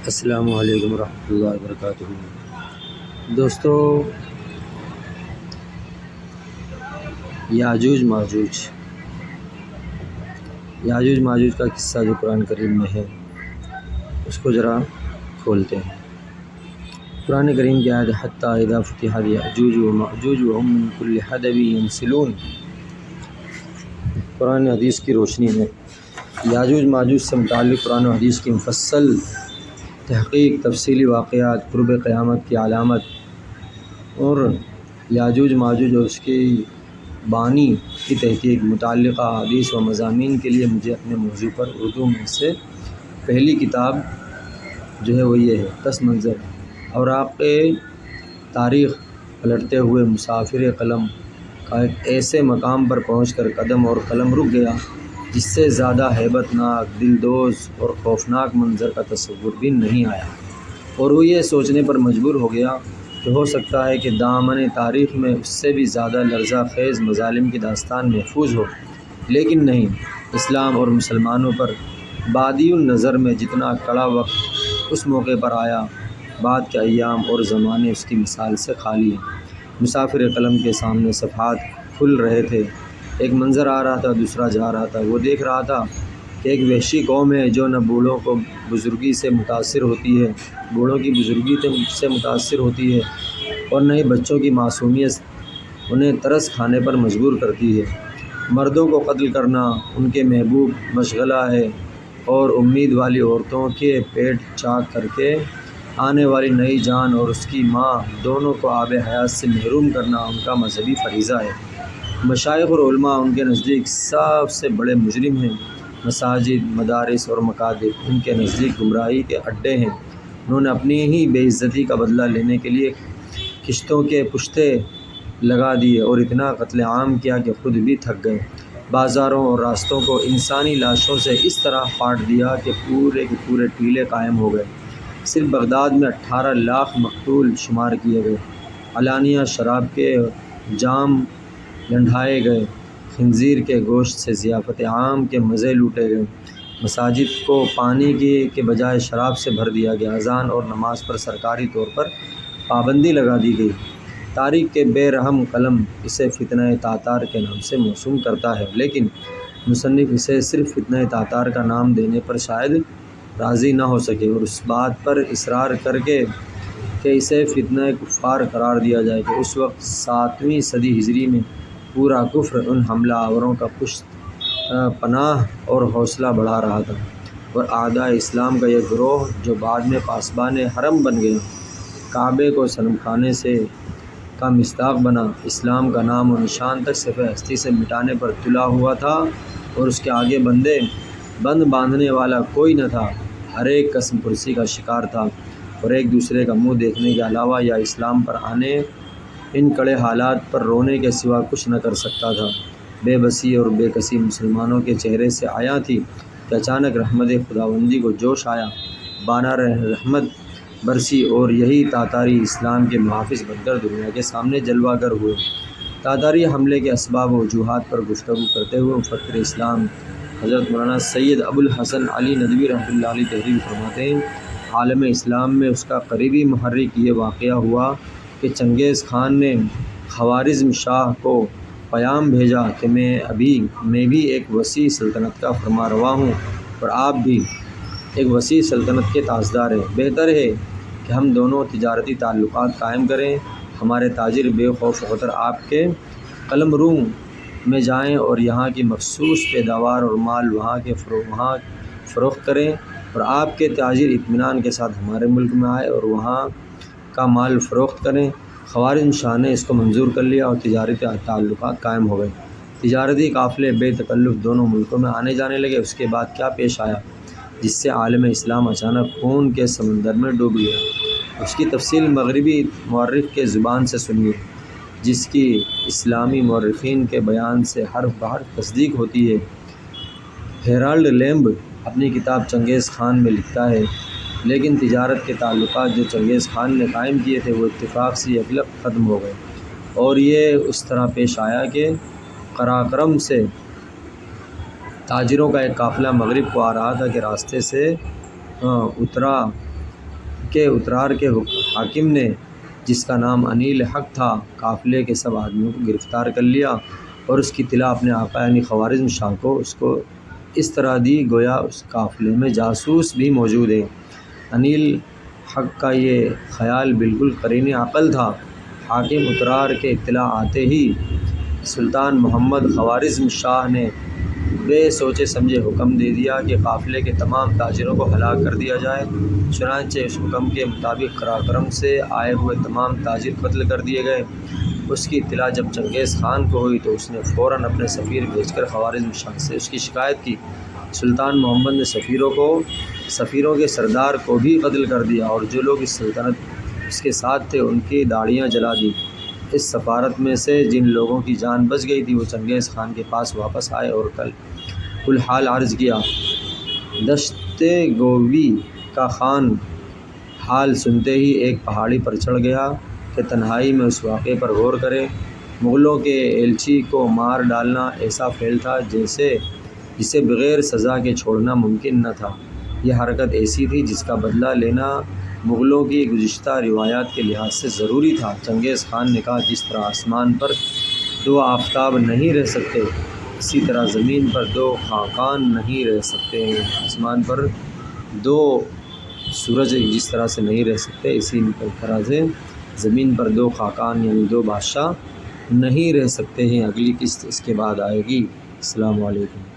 السلام علیکم ورحمۃ اللہ وبرکاتہ۔ دوستو، یاجوج ماجوج کا قصہ جو قرآن کریم میں ہے اس کو ذرا کھولتے ہیں۔ قرآن کریم کی آیت حتی اذا فتحت یاجوج وماجوج وهم من کل حدب ینسلون، قرآن حدیث کی روشنی میں یاجوج ماجوج سے متعلق قرآن و حدیث کی مفصل تحقیق، تفصیلی واقعات، قرب قیامت کی علامت اور یاجوج ماجوج اور اس کی بانی کی تحقیق متعلقہ حدیث و مضامین کے لیے مجھے اپنے موضوع پر اردو میں سے پہلی کتاب جو ہے وہ یہ ہے، پس منظر اور آپ کے تاریخ پلٹتے ہوئے مسافر قلم کا ایک ایسے مقام پر پہنچ کر قدم اور قلم رک گیا جس سے زیادہ ہیبت ناک، دلدوز اور خوفناک منظر کا تصور بھی نہیں آیا، اور وہ یہ سوچنے پر مجبور ہو گیا کہ ہو سکتا ہے کہ دامن تاریخ میں اس سے بھی زیادہ لرزہ خیز مظالم کی داستان محفوظ ہو، لیکن نہیں، اسلام اور مسلمانوں پر بادی النظر میں جتنا کڑا وقت اس موقع پر آیا، بعد کے ایام اور زمانے اس کی مثال سے خالی ہیں۔ مسافر قلم کے سامنے صفحات کھل رہے تھے، ایک منظر آ رہا تھا، دوسرا جا رہا تھا۔ وہ دیکھ رہا تھا کہ ایک وحشی قوم ہے جو نہ بوڑھوں کو بزرگی سے متاثر ہوتی ہے، بوڑھوں کی بزرگی سے متاثر ہوتی ہے، اور نہ ہی بچوں کی معصومیت انہیں ترس کھانے پر مجبور کرتی ہے۔ مردوں کو قتل کرنا ان کے محبوب مشغلہ ہے، اور امید والی عورتوں کے پیٹ چاک کر کے آنے والی نئی جان اور اس کی ماں دونوں کو آب حیات سے محروم کرنا ان کا مذہبی فریضہ ہے۔ مشائخ اور علماء ان کے نزدیک سب سے بڑے مجرم ہیں۔ مساجد، مدارس اور مکاتب ان کے نزدیک گمراہی کے اڈے ہیں۔ انہوں نے اپنی ہی بے عزتی کا بدلہ لینے کے لیے کشتوں کے پشتے لگا دیے اور اتنا قتل عام کیا کہ خود بھی تھک گئے۔ بازاروں اور راستوں کو انسانی لاشوں سے اس طرح پاٹ دیا کہ پورے کے پورے ٹیلے قائم ہو گئے۔ صرف بغداد میں 18 لاکھ مقتول شمار کیے گئے۔ علانیہ شراب کے جام لنڈھائے گئے، خنزیر کے گوشت سے ضیافت عام کے مزے لوٹے گئے۔ مساجد کو پانی کے بجائے شراب سے بھر دیا گیا۔ اذان اور نماز پر سرکاری طور پر پابندی لگا دی گئی۔ تاریخ کے بے رحم قلم اسے فتنہ تاتار کے نام سے موسوم کرتا ہے، لیکن مصنف اسے صرف فتنہ تاتار کا نام دینے پر شاید راضی نہ ہو سکے، اور اس بات پر اصرار کر کے کہ اسے فتنہ کفار قرار دیا جائے کہ اس وقت 7ویں صدی ہجری میں پورا کفر ان حملہ آوروں کا پشت پناہ اور حوصلہ بڑھا رہا تھا، اور اعداء اسلام کا یہ گروہ جو بعد میں پاسبان حرم بن گیا، کعبے کو صنم خانے کا مصداق بنا، اسلام کا نام و نشان تک صفحہ ہستی سے مٹانے پر تلا ہوا تھا، اور اس کے آگے بند باندھنے والا کوئی نہ تھا۔ ہر ایک قسم پرسی کا شکار تھا، اور ایک دوسرے کا منہ دیکھنے کے علاوہ یا اسلام پر آنے ان کڑے حالات پر رونے کے سوا کچھ نہ کر سکتا تھا۔ بے بسی اور بے کسی مسلمانوں کے چہرے سے عیاں تھی کہ اچانک رحمت خداوندی کو جوش آیا، بانار رحمت برسی، اور یہی تاتاری اسلام کے محافظ بن کر دنیا کے سامنے جلوہ گر ہوئے۔ تاتاری حملے کے اسباب و وجوہات پر گفتگو کرتے ہوئے مفکر اسلام حضرت مولانا سید ابو الحسن علی ندوی رحمۃ اللہ علیہ تحریر فرماتے ہیں، عالم اسلام میں اس کا قریبی محرک یہ واقعہ ہوا کہ چنگیز خان نے خوارزم شاہ کو پیام بھیجا کہ میں بھی ایک وسیع سلطنت کا فرما روا ہوں، اور آپ بھی ایک وسیع سلطنت کے تاجدار ہیں۔ بہتر ہے کہ ہم دونوں تجارتی تعلقات قائم کریں۔ ہمارے تاجر بے خوف و خطر آپ کے قلم روم میں جائیں اور یہاں کی مخصوص پیداوار اور مال وہاں فروخت کریں، اور آپ کے تاجر اطمینان کے ساتھ ہمارے ملک میں آئے اور وہاں کا مال فروخت کریں۔ خوارزم شاہ نے اس کو منظور کر لیا اور تجارتی تعلقات قائم ہو گئے۔ تجارتی قافلے بے تکلف دونوں ملکوں میں آنے جانے لگے۔ اس کے بعد کیا پیش آیا جس سے عالم اسلام اچانک خون کے سمندر میں ڈوب گیا، اس کی تفصیل مغربی مورخ کے زبان سے سنیے، جس کی اسلامی مورخین کے بیان سے حرف بحرف تصدیق ہوتی ہے۔ ہیرالڈ لیمب اپنی کتاب چنگیز خان میں لکھتا ہے، لیکن تجارت کے تعلقات جو چنگیز خان نے قائم کیے تھے وہ اتفاق سے یکلخت ختم ہو گئے، اور یہ اس طرح پیش آیا کہ قراقرم سے تاجروں کا ایک قافلہ مغرب کو آ رہا تھا کہ راستے سے اترا کہ اترار کے حاکم نے، جس کا نام انیل حق تھا، قافلے کے سب آدمیوں کو گرفتار کر لیا اور اس کی اطلاع اپنے آقا یعنی خوارزم شاہ کو اس طرح دی گویا اس قافلے میں جاسوس بھی موجود ہیں۔ انیل حق کا یہ خیال بالکل قرین عقل تھا۔ حاکم اترار کے اطلاع آتے ہی سلطان محمد خوارزم شاہ نے بے سوچے سمجھے حکم دے دیا کہ قافلے کے تمام تاجروں کو ہلاک کر دیا جائے۔ چنانچہ اس حکم کے مطابق قراقرم سے آئے ہوئے تمام تاجر قتل کر دیے گئے۔ اس کی اطلاع جب چنگیز خان کو ہوئی تو اس نے فوراً اپنے سفیر بھیج کر خوارزم شاہ سے اس کی شکایت کی۔ سلطان محمد نے سفیروں کے سردار کو بھی قتل کر دیا اور جو لوگ اس کے ساتھ تھے ان کی داڑھیاں جلا دیں۔ اس سفارت میں سے جن لوگوں کی جان بچ گئی تھی وہ چنگیز خان کے پاس واپس آئے اور کل حال عرض کیا۔ دشت گوبی کا خان حال سنتے ہی ایک پہاڑی پر چڑھ گیا کہ تنہائی میں اس واقعے پر غور کرے۔ مغلوں کے ایلچی کو مار ڈالنا ایسا فعل تھا جسے بغیر سزا کے چھوڑنا ممکن نہ تھا۔ یہ حرکت ایسی تھی جس کا بدلہ لینا مغلوں کی گزشتہ روایات کے لحاظ سے ضروری تھا۔ چنگیز خان نے کہا، جس طرح آسمان پر دو آفتاب نہیں رہ سکتے اسی طرح زمین پر دو خاقان نہیں رہ سکتے ہیں۔ آسمان پر دو سورج جس طرح سے نہیں رہ سکتے اسی طرح سے زمین پر دو خاقان یعنی دو بادشاہ نہیں رہ سکتے ہیں۔ اگلی قسط اس کے بعد آئے گی۔ السلام علیکم۔